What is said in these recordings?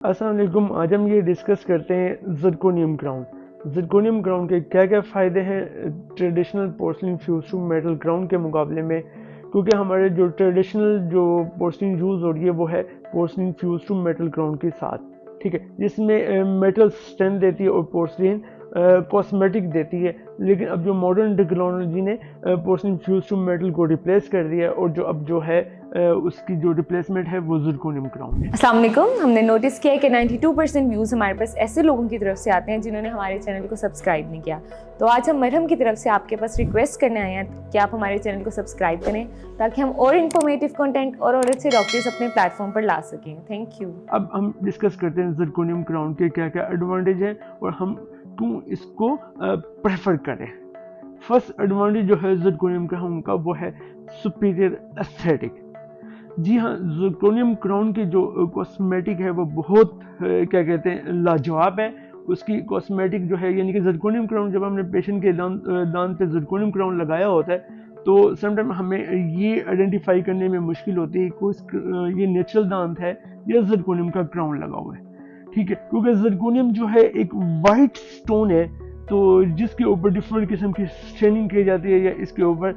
अस्सलाम वालेकुम। आज हम ये डिस्कस करते हैं ज़िरकोनियम क्राउन। ज़िरकोनियम क्राउन के क्या क्या फ़ायदे हैं traditional porcelain fuse to metal crown के मुकाबले में, क्योंकि हमारे जो ट्रेडिशनल जो पोर्सलिन यूज़ हो रही है वो है porcelain fuse to metal crown के साथ, ठीक है, जिसमें मेटल स्ट्रेंथ देती है और पोर्सलिन कॉस्मेटिक देती है। लेकिन अब जो मॉडर्न टेक्नोलॉजी ने पोर्सलिन फ्यूज टू मेटल को रिप्लेस कर दिया है और जो अब जो है उसकी जो रिप्लेसमेंट है वो ज़िरकोनियम क्राउन है। अस्सलाम वालेकुम। हमने नोटिस किया है कि 92% व्यूज़ हमारे पास ऐसे लोगों की तरफ से आते हैं जिन्होंने हमारे चैनल को सब्सक्राइब नहीं किया। तो आज हम मरहम की तरफ से आपके पास रिक्वेस्ट करने आए हैं कि आप हमारे चैनल को सब्सक्राइब करें ताकि हम और इन्फॉर्मेटिव कंटेंट और अच्छे डॉक्टर्स अपने प्लेटफॉर्म पर ला सकें। Thank you. अब हम डिस्कस करते हैं ज़िरकोनियम क्राउन के क्या क्या एडवांटेज हैं और हम क्यों इसको प्रेफर करें। फर्स्ट एडवांटेज जो है ज़िरकोनियम क्राउन का वो है सुपीरियर एस्थेटिक। जी हाँ, ज़िरकोनियम क्राउन की जो कॉस्मेटिक है वो बहुत क्या कहते हैं लाजवाब है। उसकी कॉस्मेटिक जो है यानी कि ज़िरकोनियम क्राउन जब हमने पेशेंट के दांत पे ज़िरकोनियम क्राउन लगाया होता है तो समटाइम हमें ये आइडेंटिफाई करने में मुश्किल होती है कि ये नेचुरल दांत है या ज़िरकोनियम का क्राउन लगा हुआ है, ठीक है, क्योंकि ज़िरकोनियम जो है एक वाइट स्टोन है तो जिसके ऊपर डिफरेंट किस्म की स्टेनिंग की जाती है या इसके ऊपर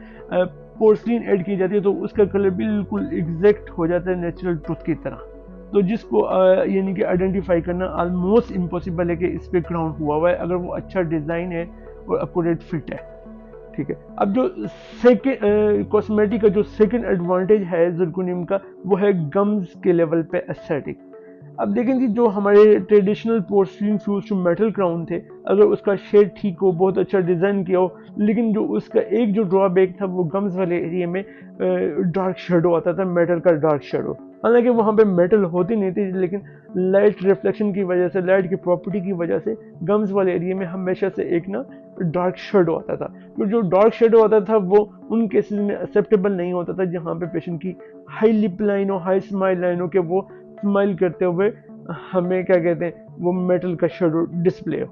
पोर्सलिन ऐड की जाती है तो उसका कलर बिल्कुल एग्जैक्ट हो जाता है नेचुरल टूथ की तरह। तो जिसको यानी कि आइडेंटिफाई करना ऑलमोस्ट इम्पॉसिबल है कि इस पे क्राउन हुआ है अगर वो अच्छा डिज़ाइन है और एक्यूरेट फिट है, ठीक है। अब जो सेकेंड कॉस्मेटिक का जो सेकेंड एडवांटेज है ज़िरकोनियम का वो है गम्स के लेवल पे एस्थेटिक। अब देखें कि जो हमारे traditional porcelain fuse to metal crown थे, अगर उसका शेड ठीक हो, बहुत अच्छा डिज़ाइन किया हो, लेकिन जो उसका एक जो ड्रॉबैक था वो गम्स वाले एरिया में डार्क शेडो आता था, मेटल का डार्क शेडो। हालांकि वहाँ पे मेटल होती नहीं थी लेकिन लाइट रिफ्लेक्शन की वजह से, लाइट की प्रॉपर्टी की वजह से गम्स वाले एरिया में हमेशा से एक ना डार्क शेडो आता था। तो जो डार्क शेडो आता था वो उन केसेस में एक्सेप्टेबल नहीं होता था जहाँ पे पेशेंट की हाई लिप लाइन हो, हाई स्माइल लाइन हो, कि वो स्माइल करते हुए हमें क्या कहते हैं वो मेटल का शेडो डिस्प्ले हो।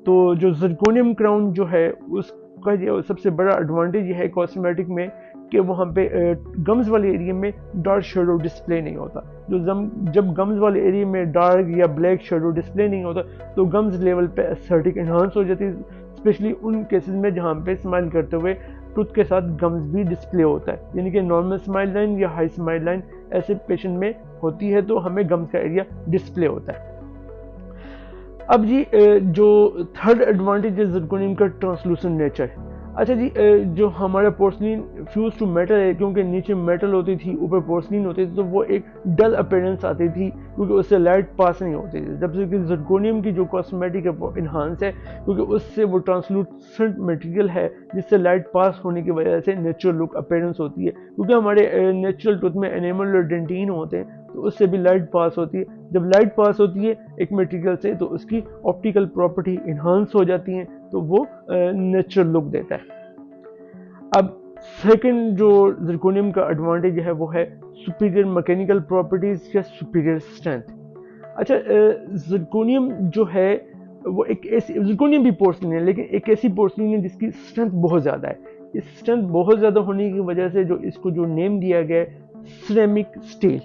तो जो ज़िरकोनियम क्राउन जो है उसका ये सबसे बड़ा एडवांटेज ये है कॉस्मेटिक में कि वहाँ पे गम्स वाले एरिया में डार्क शेडो डिस्प्ले नहीं होता। जब गम्स वाले एरिया में डार्क या ब्लैक शेडो डिस्प्ले नहीं होता तो गम्स लेवल पे एस्थेटिक एनहांस हो जाती है, स्पेशली उन केसेस में जहाँ पे स्माइल करते हुए टूथ के साथ गम्स भी डिस्प्ले होता है, यानी कि नॉर्मल स्माइल लाइन या हाई स्माइल लाइन ऐसे पेशेंट में होती है तो हमें गम्स का एरिया डिस्प्ले होता है। अब जी जो थर्ड एडवांटेज है ज़िरकोनियम का ट्रांसलूसेंट नेचर है। अच्छा जी, जो हमारा पोर्सलिन फ्यूज टू मेटल है, क्योंकि नीचे मेटल होती थी ऊपर पोर्सलिन होती थी तो वो एक डल अपीयरेंस आती थी क्योंकि उससे लाइट पास नहीं होती थी। जब से कि ज़िरकोनियम की जो कॉस्मेटिक है वो इन्हांस है क्योंकि उससे वो ट्रांसलूसेंट मटेरियल है जिससे लाइट पास होने की वजह से नेचुरल लुक अपीयरेंस होती है, क्योंकि हमारे नेचुरल टूथ में एनेमल और डेंटिन होते हैं तो उससे भी लाइट पास होती है। जब लाइट पास होती है एक मटेरियल से तो उसकी ऑप्टिकल प्रॉपर्टी इन्हांस हो जाती हैं तो वो नेचुरल लुक देता है। अब सेकंड जो ज़िरकोनियम का एडवांटेज है वो है सुपीरियर मैकेनिकल प्रॉपर्टीज या सुपीरियर स्ट्रेंथ। अच्छा, ज़िरकोनियम जो है वो एक ऐसी, ज़िरकोनियम भी पोर्सलिन है लेकिन एक ऐसी पोर्सलिन है जिसकी स्ट्रेंथ बहुत ज़्यादा है। इस स्ट्रेंथ बहुत ज़्यादा होने की वजह से जो इसको जो नेम दिया गया है सिरेमिक स्टील।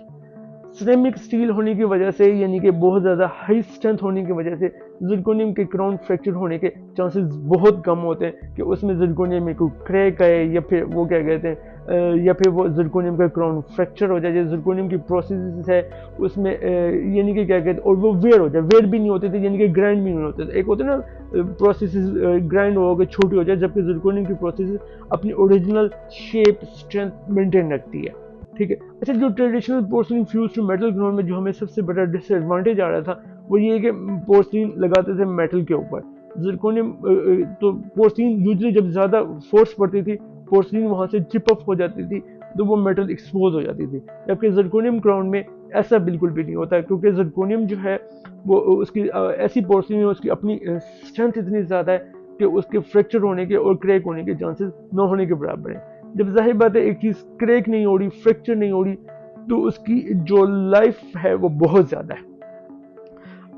सिरेमिक स्टील होने की वजह से यानी कि बहुत ज़्यादा हाई स्ट्रेंथ होने की वजह से ज़िरकोनियम के क्राउन फ्रैक्चर होने के चांसेस बहुत कम होते हैं कि उसमें ज़िरकोनियम में कोई क्रैक आए या फिर वो क्या कहते हैं या फिर वो ज़िरकोनियम का क्राउन फ्रैक्चर हो जाए। जो ज़िरकोनियम की प्रोसेस है उसमें यानी कि क्या कहते हैं और वो वेयर हो जाए, वेयर भी नहीं होते थे यानी कि ग्राइंड भी नहीं होते थे। एक होते ना प्रोसेस ग्राइंड हो गए छोटी हो जाए, जबकि ज़िरकोनियम की प्रोसेस अपनी ओरिजिनल शेप स्ट्रेंथ मेंटेन रखती है, ठीक है। अच्छा, जो traditional porcelain fuse to metal crown में जो हमें सबसे बड़ा डिसएडवांटेज आ रहा था वो ये कि पोर्सलिन लगाते थे मेटल के ऊपर। ज़िरकोनियम तो पोर्सलिन यूजुअली जब ज़्यादा फोर्स पड़ती थी पोर्सलिन वहाँ से चिप अप हो जाती थी तो वो मेटल एक्सपोज हो जाती थी, जबकि ज़िरकोनियम क्राउन में ऐसा बिल्कुल भी नहीं होता क्योंकि ज़िरकोनियम जो है वो उसकी ऐसी पोर्सलिन है उसकी अपनी स्ट्रेंथ इतनी ज़्यादा है कि उसके फ्रैक्चर होने के और क्रैक होने के चांसेस न होने के बराबर है। जब जाहिर बात है एक चीज़ क्रैक नहीं हो रही, फ्रैक्चर नहीं हो रही तो उसकी जो लाइफ है वो बहुत ज़्यादा है।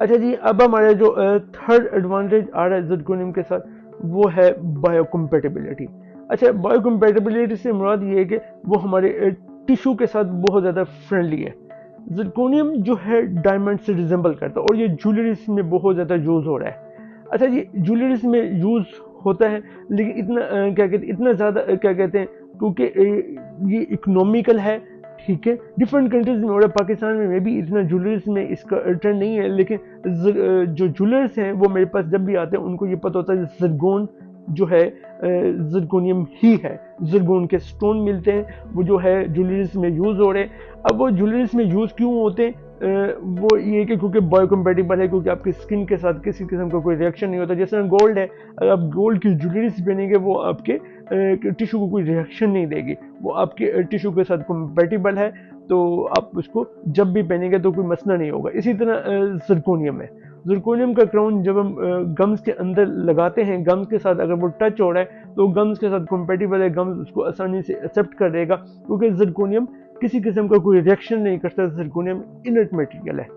अच्छा जी, अब हमारा जो थर्ड एडवांटेज आ रहा है ज़िरकोनियम के साथ वो है बायोकम्पैटिबिलिटी। अच्छा, बायोकम्पैटिबिलिटी से मुराद ये है कि वो हमारे टिश्यू के साथ बहुत ज़्यादा फ्रेंडली है। ज़िरकोनियम जो है डायमंड से रिजेंबल करता है और ये ज्वेलरीज में बहुत ज़्यादा यूज़ हो रहा है। अच्छा जी, ज्वेलरीज में यूज़ होता है लेकिन इतना क्या कहते हैं, इतना ज़्यादा क्या कहते हैं, क्योंकि ये इकोनॉमिकल है, ठीक है। डिफरेंट कंट्रीज में और पाकिस्तान में भी इतना ज्वेलरीज में इसका ट्रेंड नहीं है, लेकिन जो ज्वेलर्स हैं वो मेरे पास जब भी आते हैं उनको ये पता होता है ज़िरकोन जो है ज़िरकोनियम ही है। ज़िरकोन के स्टोन मिलते हैं, वो जो है ज्वेलरीज में यूज़ हो रहे हैं। अब वो ज्वेलरीज में यूज़ क्यों होते हैं, वो ये कि क्योंकि बायोकम्पैटिबल है, क्योंकि आपकी स्किन के साथ किसी किस्म का कोई रिएक्शन नहीं होता। जैसे गोल्ड है, अगर आप गोल्ड की ज्वेलरीज पहनेंगे वो आपके टिश्यू को कोई रिएक्शन नहीं देगी, वो आपके टिश्यू के साथ कंपैटिबल है, तो आप उसको जब भी पहनेंगे तो कोई मसला नहीं होगा। इसी तरह ज़िरकोनियम है। ज़िरकोनियम का क्राउन जब हम गम्स के अंदर लगाते हैं, गम्स के साथ अगर वो टच हो रहा है तो गम्स के साथ कंपैटिबल है, गम्स उसको आसानी से एक्सेप्ट कर देगा, क्योंकि ज़िरकोनियम किसी किस्म का कोई रिएक्शन नहीं करता। ज़िरकोनियम इनर्ट मटेरियल है।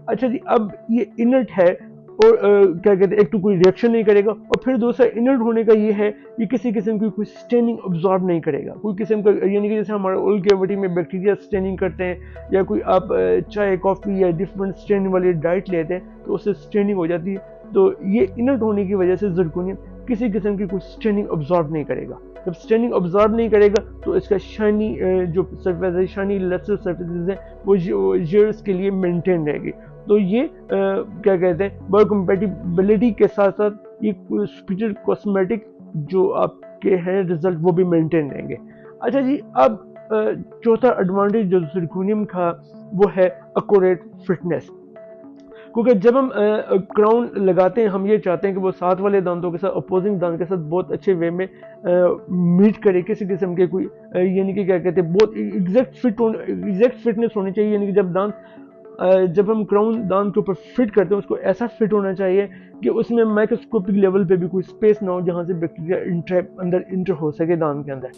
अच्छा जी, अब ये इनर्ट है और क्या कहते हैं, एक तो कोई रिएक्शन नहीं करेगा, और फिर दूसरा इनर्ट होने का ये है कि किसी किस्म की कोई स्टेनिंग ऑब्जॉर्ब नहीं करेगा, कोई किस्म का, यानी कि जैसे हमारे ओल कैविटी में बैक्टीरिया स्टेनिंग करते हैं, या कोई आप चाय कॉफ़ी या डिफरेंट स्टेनिंग वाली डाइट लेते हैं तो उससे स्टेनिंग हो जाती है। तो ये इनर्ट होने की वजह से ज़िरकोनियम किसी किस्म की कोई स्टेनिंग ऑब्जॉर्ब नहीं करेगा। जब स्टेनिंग ऑब्जॉर्ब नहीं करेगा तो इसका शाइनी जो सरफेस है, शाइनी लस्टर सरफेसेस हैं, वो ईयर्स के लिए मेंटेन रहेगी। तो ये क्या कहते हैं, बायोकम्पैटिबिलिटी के साथ साथ ये सुपीरियर कॉस्मेटिक जो आपके हैं रिजल्ट वो भी मेंटेन रहेंगे। अच्छा जी, अब चौथा एडवांटेज जो ज़िरकोनियम का वो है एक्यूरेट फिटनेस, क्योंकि जब हम क्राउन लगाते हैं हम ये चाहते हैं कि वो साथ वाले दांतों के साथ, अपोजिंग दांत के साथ बहुत अच्छे वे में मीट करे, किसी किस्म के कोई यानी कि क्या कहते हैं, बहुत एग्जैक्ट फिटनेस होनी चाहिए। यानी कि जब हम क्राउन दांत के ऊपर फिट करते हैं उसको ऐसा फिट होना चाहिए कि उसमें माइक्रोस्कोपिक लेवल पे भी कोई स्पेस ना हो जहाँ से बैक्टीरिया अंदर इंटर हो सके दांत के अंदर।